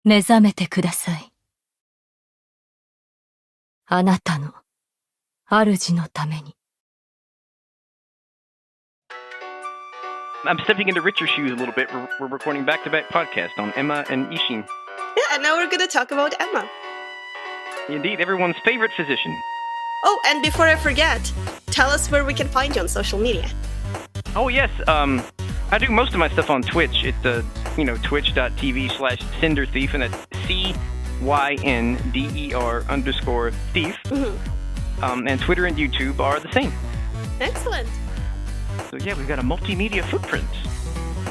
目覚めてください。あなたの主のために。I'm stepping into Richard's shoes a little bit. We're recording back-to-back podcasts on Emma and Ishin. Yeah, and now we're going to talk about Emma. Indeed, everyone's favorite physician. Oh, and before I forget, tell us where we can find you on social media. Oh, yes. I do most of my stuff on Twitch. It's, twitch.tv/Cynder Thief, and that's CYNDER_thief. Mm-hmm. And Twitter and YouTube are the same. Excellent. So, yeah, we've got a multimedia footprint.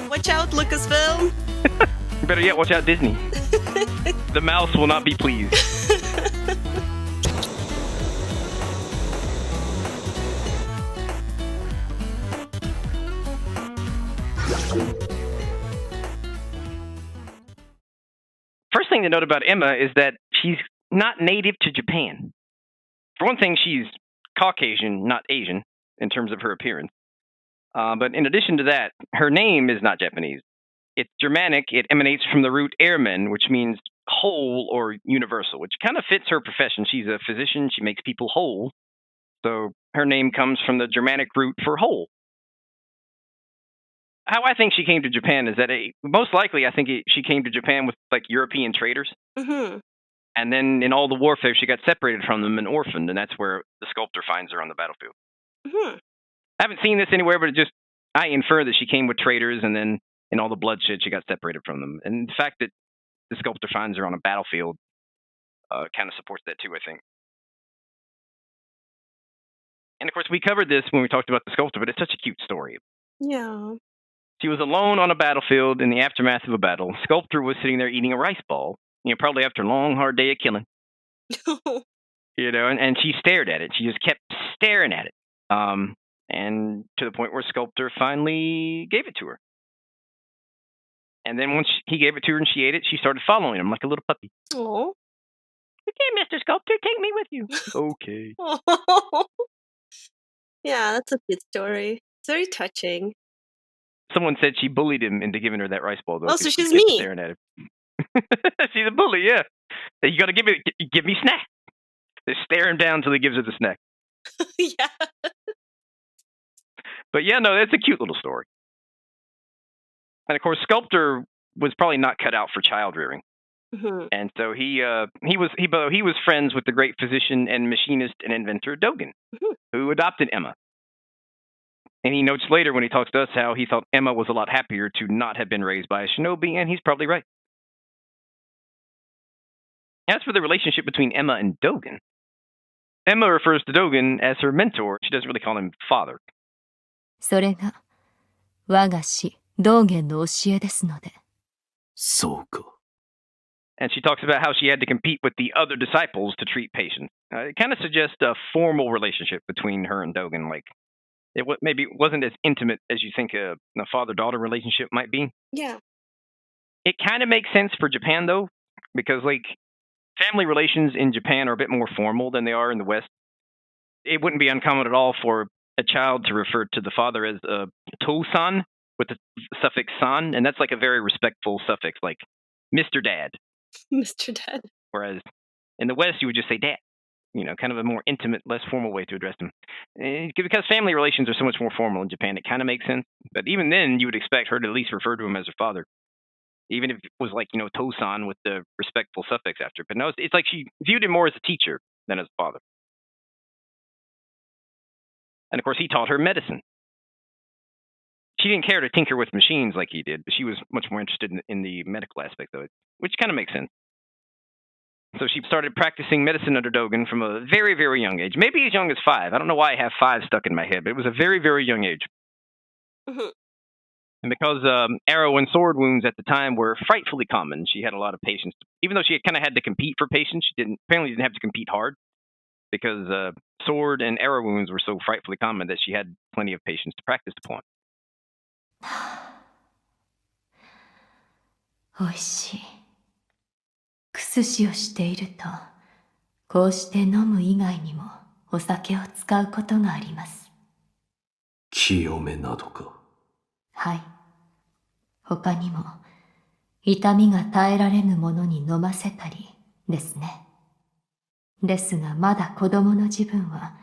Watch out, Lucasfilm. Better yet, watch out, Disney. The mouse will not be pleased. First thing to note about Emma is that she's not native to Japan. For one thing, she's Caucasian, not Asian, in terms of her appearance. But in addition to that, her name is not Japanese. It's Germanic. It emanates from the root Ehrman, which means whole or universal, which kind of fits her profession. She's a physician. She makes people whole. So her name comes from the Germanic root for whole. How I think she came to Japan is that most likely I think she came to Japan with like European traders. Mm-hmm. And then in all the warfare, she got separated from them and orphaned, and that's where the sculptor finds her on the battlefield. Mm-hmm. I haven't seen this anywhere, but I infer that she came with traders, and then in all the bloodshed, she got separated from them. And the fact that the sculptor finds her on a battlefield kind of supports that too, I think. And of course, we covered this when we talked about the sculptor, but it's such a cute story. Yeah. She was alone on a battlefield in the aftermath of a battle. Sculptor was sitting there eating a rice ball, probably after a long, hard day of killing. And she stared at it. She just kept staring at it. And to the point where Sculptor finally gave it to her. And then once he gave it to her and she ate it, she started following him like a little puppy. Oh. Okay, Mr. Sculptor, take me with you. Okay. Yeah, that's a cute story. It's very touching. Someone said she bullied him into giving her that rice ball, though. Oh, so she's kept me. Staring at him. She's a bully, yeah. You gotta give me snack. They stare him down until he gives her the snack. Yeah. But yeah, no, that's a cute little story. And of course, Sculptor was probably not cut out for child rearing. Mm-hmm. And so he was friends with the great physician and machinist and inventor Dogen, who adopted Emma. And he notes later when he talks to us how he thought Emma was a lot happier to not have been raised by a shinobi, and he's probably right. As for the relationship between Emma and Dogen, Emma refers to Dogen as her mentor. She doesn't really call him father. それが我が師道元の教えですので。そうか。And she talks about how she had to compete with the other disciples to treat patients. It kind of suggests a formal relationship between her and Dogen. Like, maybe it wasn't as intimate as you think a father-daughter relationship might be. Yeah. It kind of makes sense for Japan, though, because, like, family relations in Japan are a bit more formal than they are in the West. It wouldn't be uncommon at all for a child to refer to the father as to-san with the suffix san, and that's like a very respectful suffix, like Mr. Dad. Mr. Dad. Whereas in the West, you would just say dad, kind of a more intimate, less formal way to address him. Because family relations are so much more formal in Japan, it kind of makes sense. But even then, you would expect her to at least refer to him as her father, even if it was like, to-san with the respectful suffix after. But no, it's like she viewed him more as a teacher than as a father. And of course, he taught her medicine. She didn't care to tinker with machines like he did, but she was much more interested in the medical aspect of it, which kind of makes sense. So she started practicing medicine under Dogen from a very, very young age, maybe as young as 5. I don't know why I have 5 stuck in my head, but it was a very, very young age. Mm-hmm. And because arrow and sword wounds at the time were frightfully common, she had a lot of patients. Even though she kind of had to compete for patients, she apparently didn't have to compete hard because sword and arrow wounds were so frightfully common that she had plenty of patients to practice upon. おいしい。薬師をしていると、こうして飲む以外にもお酒を使うことがあります。清めなどか。はい。他にも、痛みが耐えられぬものに飲ませたりですね。ですがまだ子供の自分は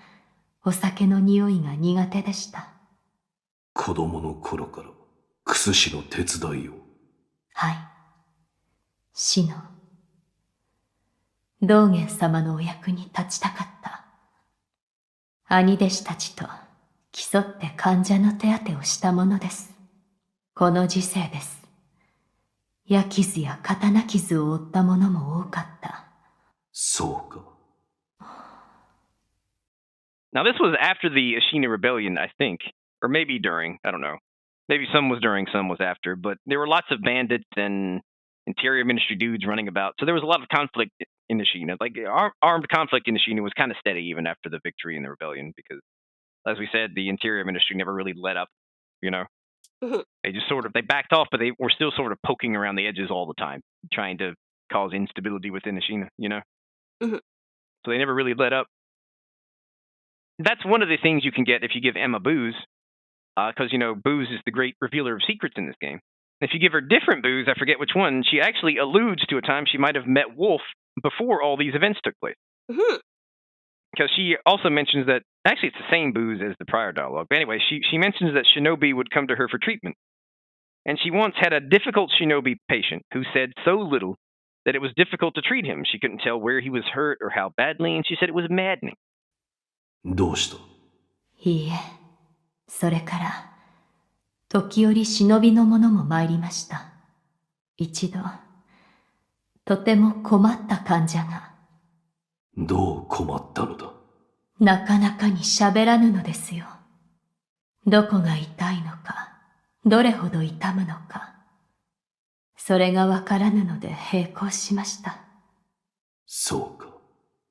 お酒の匂いが苦手でした。子供の頃からクス氏の手伝いを。はい。死の道元様のお役に立ちたかった。兄弟子たちと競って患者の手当てをしたものです。この時世です。矢傷や刀傷を負った者も多かった。そうか。Now, this was after the Ashina Rebellion, I think. Or maybe during. I don't know. Maybe some was during, some was after. But there were lots of bandits and interior ministry dudes running about. So there was a lot of conflict in Ashina. Like, armed conflict in Ashina was kind of steady even after the victory in the rebellion. Because, as we said, the interior ministry never really let up, you know? They just they backed off, but they were still sort of poking around the edges all the time, trying to cause instability within Ashina, you know? So they never really let up. That's one of the things you can get if you give Emma booze, because, you know, booze is the great revealer of secrets in this game. If you give her different booze, I forget which one, she actually alludes to a time she might have met Wolf before all these events took place. Because she also mentions that, actually it's the same booze as the prior dialogue, but anyway, she mentions that shinobi would come to her for treatment. And she once had a difficult shinobi patient who said so little that it was difficult to treat him. She couldn't tell where he was hurt or how badly, and she said it was maddening. どうした？いいえ、それから、時折忍びの者も参りました。一度、とても困った患者が。どう困ったのだ？なかなかに喋らぬのですよ。どこが痛いのか、どれほど痛むのか。それがわからぬので並行しました。そうか。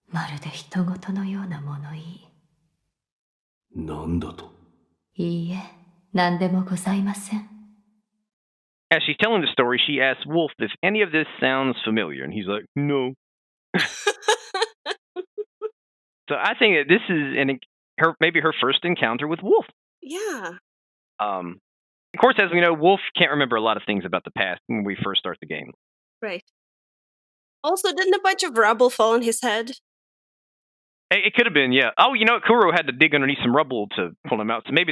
まるで人事のような物言い。なんだと？いいえ、何でもございません。As she's telling the story, she asks Wolf if any of this sounds familiar, and he's like, no. So I think that this is maybe her first encounter with Wolf. Yeah. Of course, as we know, Wolf can't remember a lot of things about the past when we first start the game. Right. Also, didn't a bunch of rubble fall on his head? It could have been, yeah. Oh, you know, Kuro had to dig underneath some rubble to pull him out. So maybe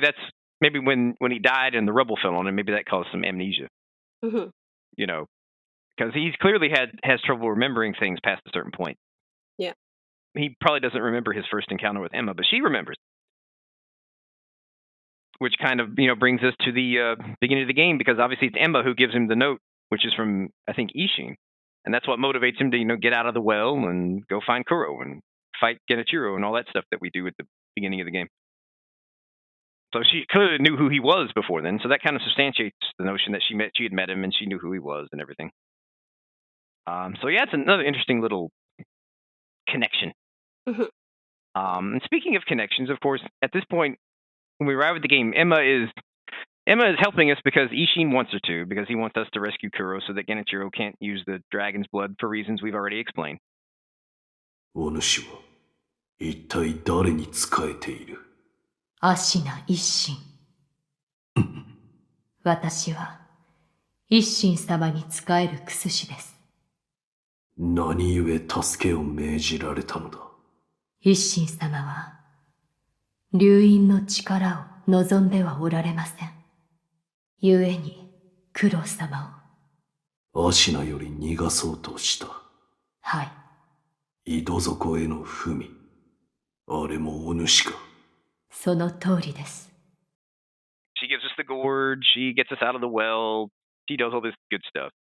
when he died and the rubble fell on him, maybe that caused some amnesia. You know, because he's clearly has trouble remembering things past a certain point. Yeah. He probably doesn't remember his first encounter with Emma, but she remembers. Which kind of, you know, brings us to the beginning of the game, because obviously it's Emma who gives him the note, which is from, I think, Ishin. And that's what motivates him to, you know, get out of the well and go find Kuro and fight Genichiro and all that stuff that we do at the beginning of the game. So she clearly knew who he was before then, so that kind of substantiates the notion that she had met him and she knew who he was and everything. So yeah, it's another interesting little connection. And speaking of connections, of course, at this point, when we arrive at the game, Emma is helping us because Ishin wants her to, because he wants us to rescue Kuro so that Genichiro can't use the dragon's blood for reasons we've already explained. お主は一体誰に仕えている？アシナ一心。私は一心様に仕えるクス氏です。何故助けを命じられたのだ？一心様は流因の力を望んではおられません。故に九郎様を。アシナより逃がそうとした。はい。井戸底への文。あれもお主か。その通りです。She gives us the gourd, she gets us out of the well, she does all this good stuff.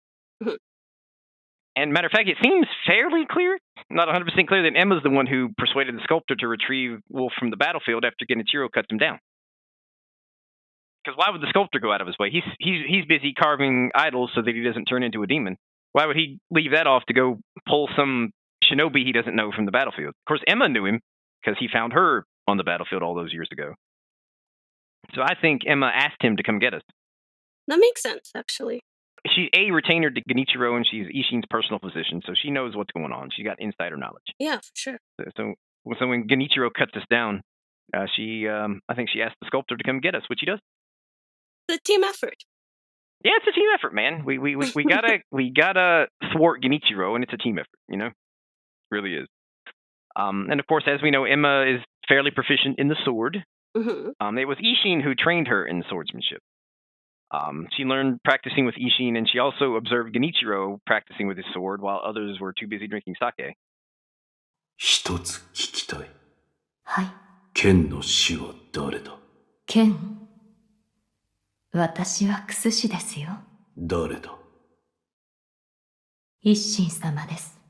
And matter of fact, it seems fairly clear, not 100% clear, that Emma's the one who persuaded the sculptor to retrieve Wolf from the battlefield after Genichiro cuts him down. Because why would the sculptor go out of his way? He's busy carving idols so that he doesn't turn into a demon. Why would he leave that off to go pull some shinobi he doesn't know from the battlefield? Of course, Emma knew him because he found her on the battlefield all those years ago. So I think Emma asked him to come get us. That makes sense, actually. She's a retainer to Genichiro, and she's Ishin's personal physician, so she knows what's going on. She's got insider knowledge. Yeah, for sure. So when Genichiro cuts us down, I think she asked the sculptor to come get us, which he does. The team effort. Yeah, it's a team effort, man. We gotta thwart Genichiro, and it's a team effort. You know, it really is. And of course, as we know, Emma is fairly proficient in the sword. It was Ishin who trained her in swordsmanship. She learned practicing with Ishin, and she also observed Genichiro practicing with his sword while others were too busy drinking sake. 一つ聞きたい。はい。剣の師は誰だ？剣。私はクス氏ですよ。誰だ？一心様です。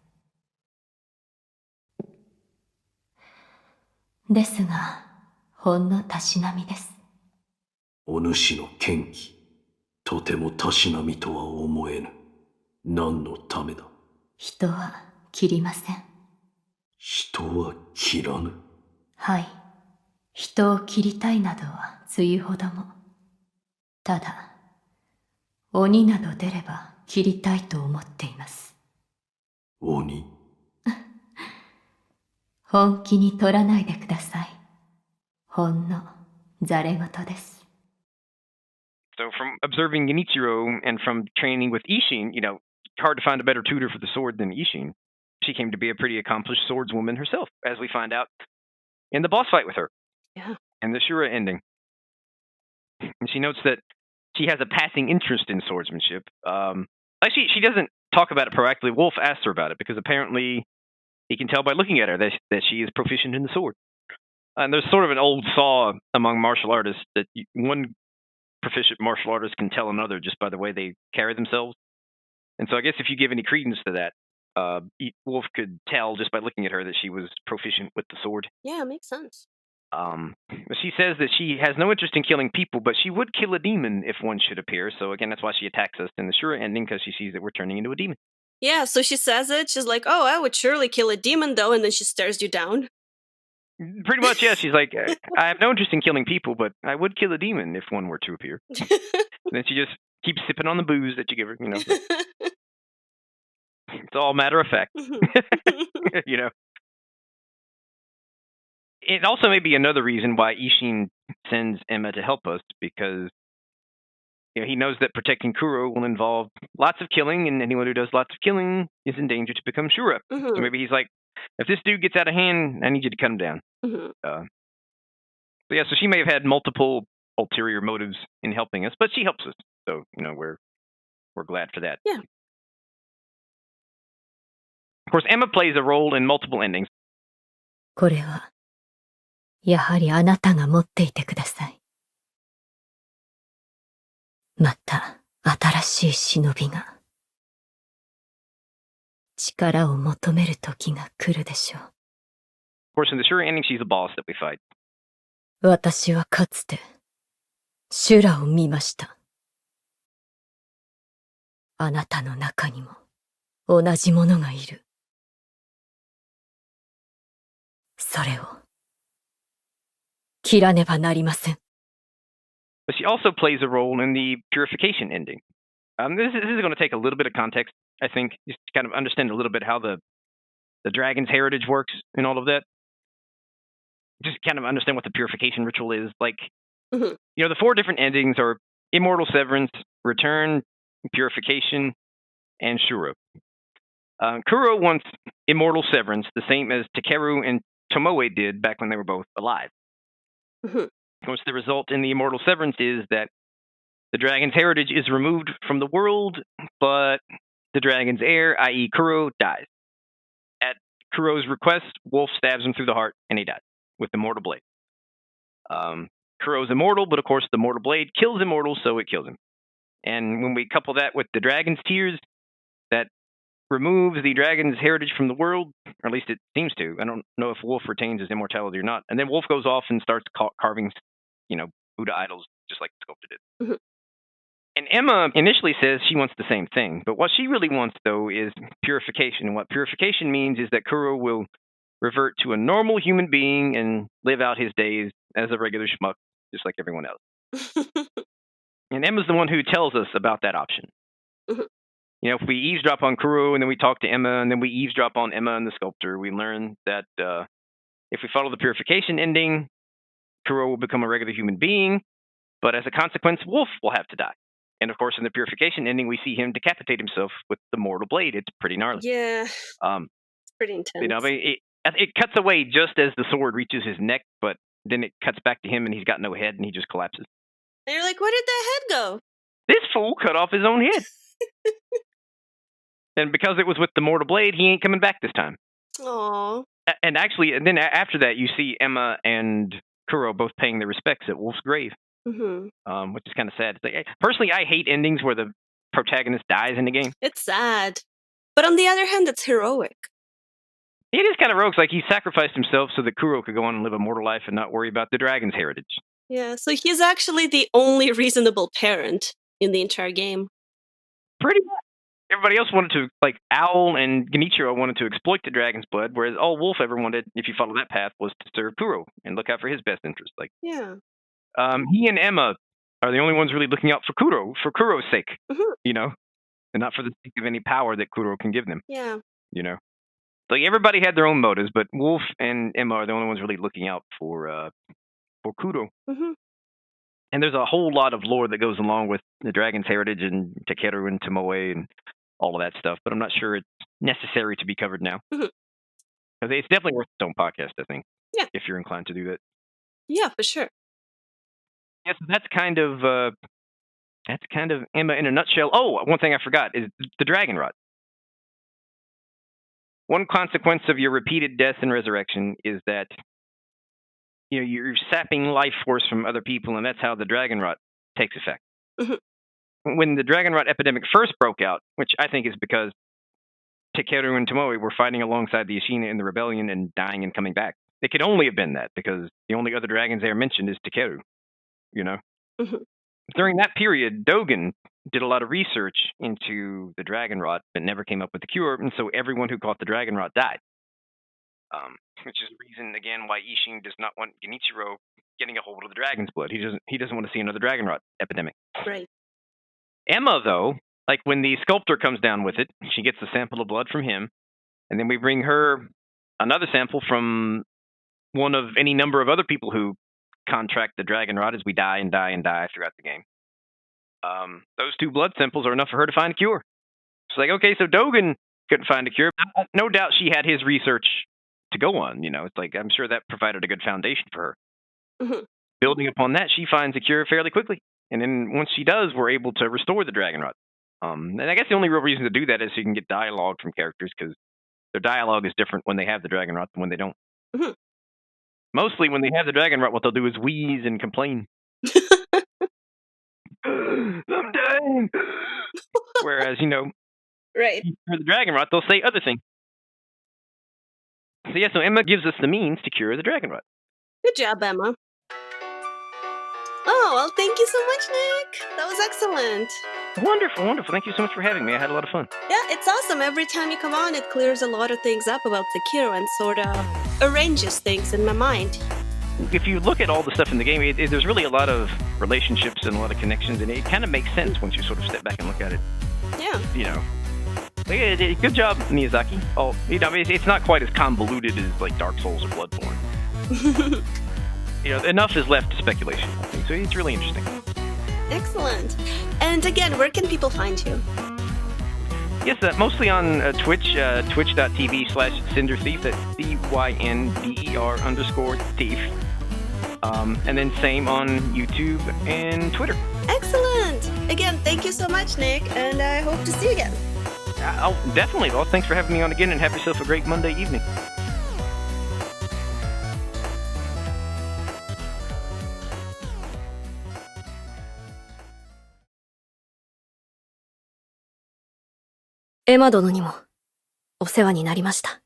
ですが、ほんのたしなみです。お主の剣気、とてもたしなみとは思えぬ。何のためだ？人は切りません。人は切らぬ。はい。人を切りたいなどはつゆほども。ただ、鬼など出れば切りたいと思っています。鬼？本気に取らないでください。ほんのざれ言です。So from observing Genichiro and from training with Ishin, you know, hard to find a better tutor for the sword than Ishin. She came to be a pretty accomplished swordswoman herself, as we find out in the boss fight with her. Yeah. And the Shura ending. And she notes that she has a passing interest in swordsmanship. Actually, she doesn't talk about it proactively. Wolf asks her about it because apparently he can tell by looking at her that she is proficient in the sword. And there's sort of an old saw among martial artists that one proficient martial artist can tell another just by the way they carry themselves. And so I guess if you give any credence to that, Wolf could tell just by looking at her that she was proficient with the sword. Yeah, it makes sense. She says that she has no interest in killing people, but she would kill a demon if one should appear. So again, that's why she attacks us in the Shura ending, because she sees that we're turning into a demon. Yeah, so she says it. She's like, oh, I would surely kill a demon, though, and then she stares you down. Pretty much, yeah. She's like, I have no interest in killing people, but I would kill a demon if one were to appear. And then she just keeps sipping on the booze that you give her, you know. It's all matter of fact. You know. It also may be another reason why Ishin sends Emma to help us, because he knows that protecting Kuro will involve lots of killing, and anyone who does lots of killing is in danger to become Shura. So maybe he's like, if this dude gets out of hand, I need you to cut him down. So she may have had multiple ulterior motives in helping us, but she helps us. So, we're glad for that. Yeah. Of course, Emma plays a role in multiple endings. これは、やはりあなたが持っていてください。また、新しい忍びが、力を求める時が来るでしょう。Of course, in the Shura ending, she's a boss that we fight. 私はかつて、修羅を見ました。あなたの中にも、同じものがいる。それを、切らねばなりません。But she also plays a role in the Purification ending. This is going to take a little bit of context, I think, just to kind of understand a little bit how the dragon's heritage works and all of that. Just kind of understand what the Purification ritual is. Like, the 4 different endings are Immortal, Severance, Return, Purification, and Shura. Kuro wants Immortal Severance, the same as Takeru and Tomoe did back when they were both alive. Of course, the result in the Immortal Severance is that the dragon's heritage is removed from the world, but the dragon's heir, i.e. Kuro, dies. At Kuro's request, Wolf stabs him through the heart, and he dies with the mortal blade. Kuro's immortal, but of course the mortal blade kills Immortal, so it kills him. And when we couple that with the dragon's tears, that removes the dragon's heritage from the world, or at least it seems to. I don't know if Wolf retains his immortality or not. And then Wolf goes off and starts carving, Buddha idols, just like the sculptor did. And Emma initially says she wants the same thing, but what she really wants, though, is purification. And what purification means is that Kuro will revert to a normal human being and live out his days as a regular schmuck, just like everyone else. And Emma's the one who tells us about that option. If we eavesdrop on Kuro and then we talk to Emma and then we eavesdrop on Emma and the sculptor, we learn that if we follow the Purification ending, Kuro will become a regular human being, but as a consequence, Wolf will have to die. And of course, in the Purification ending, we see him decapitate himself with the mortal blade. It's pretty gnarly. Yeah, Um, it's pretty intense. you know, I mean, it cuts away just as the sword reaches his neck, but then it cuts back to him and he's got no head and he just collapses. And you're like, where did that head go? This fool cut off his own head. And because it was with the mortal blade, he ain't coming back this time. Aww. And actually, and then after that, you see Emma and Kuro both paying their respects at Wolf's grave, which is kind of sad. Like, personally, I hate endings where the protagonist dies in the game. It's sad. But on the other hand, it's heroic. It is kind of rogues. Like, he sacrificed himself so that Kuro could go on and live a mortal life and not worry about the dragon's heritage. Yeah, so he's actually the only reasonable parent in the entire game. Pretty much. Everybody else wanted to, like, Owl and Genichiro wanted to exploit the dragon's blood, whereas all Wolf ever wanted, if you follow that path, was to serve Kuro and look out for his best interest. Like, yeah. He and Emma are the only ones really looking out for Kuro's sake, you know, and not for the sake of any power that Kuro can give them. Yeah. You know, like everybody had their own motives, but Wolf and Emma are the only ones really looking out for Kuro. And there's a whole lot of lore that goes along with the dragon's heritage and Takeru and Tomoe and all of that stuff, but I'm not sure it's necessary to be covered now. Because it's definitely worth its own podcast, I think. Yeah. If you're inclined to do that. Yeah, for sure. Yes, that's kind of Emma in a nutshell. Oh, one thing I forgot is the dragon rot. One consequence of your repeated death and resurrection is that you're sapping life force from other people, and that's how the dragon rot takes effect. When the dragon rot epidemic first broke out, which I think is because Takeru and Tomoe were fighting alongside the Ashina in the rebellion and dying and coming back. It could only have been that, because the only other dragons they are mentioned is Takeru, you know? During that period, Dogen did a lot of research into the dragon rot, but never came up with the cure, and so everyone who caught the dragon rot died. Which is the reason, again, why Ishin does not want Genichiro getting a hold of the dragon's blood. He doesn't want to see another dragon rot epidemic. Right. Emma, though, like when the sculptor comes down with it, she gets a sample of blood from him, and then we bring her another sample from one of any number of other people who contract the dragon rot as we die and die and die throughout the game. Those two blood samples are enough for her to find a cure. It's like, okay, so Dogen couldn't find a cure. No doubt she had his research to go on, you know. It's like, I'm sure that provided a good foundation for her. Building upon that, she finds a cure fairly quickly. And then once she does, we're able to restore the dragon rot. And I guess the only real reason to do that is so you can get dialogue from characters, because their dialogue is different when they have the dragon rot than when they don't. Mostly when they have the dragon rot, what they'll do is wheeze and complain. I'm dying. Whereas, right. for the dragon rot, they'll say other things. So yeah, so Emma gives us the means to cure the dragon rot. Good job, Emma. Oh, well, thank you so much, Nick. That was excellent. Wonderful, wonderful. Thank you so much for having me. I had a lot of fun. Yeah, it's awesome. Every time you come on, it clears a lot of things up about Sekiro and sort of arranges things in my mind. If you look at all the stuff in the game, there's really a lot of relationships and a lot of connections, and it kind of makes sense once you sort of step back and look at it. Yeah. Good job, Miyazaki. Oh, it's not quite as convoluted as like Dark Souls or Bloodborne. Enough is left to speculation, I think. So it's really interesting. Excellent. And again, where can people find you? Yes, mostly on Twitch, twitch.tv/Cynder Thief. That's CYNDER_thief. And then same on YouTube and Twitter. Excellent. Again, thank you so much, Nick, and I hope to see you again. Oh, definitely. Well, thanks for having me on again, and have yourself a great Monday evening. Emma 殿にもお世話になりました。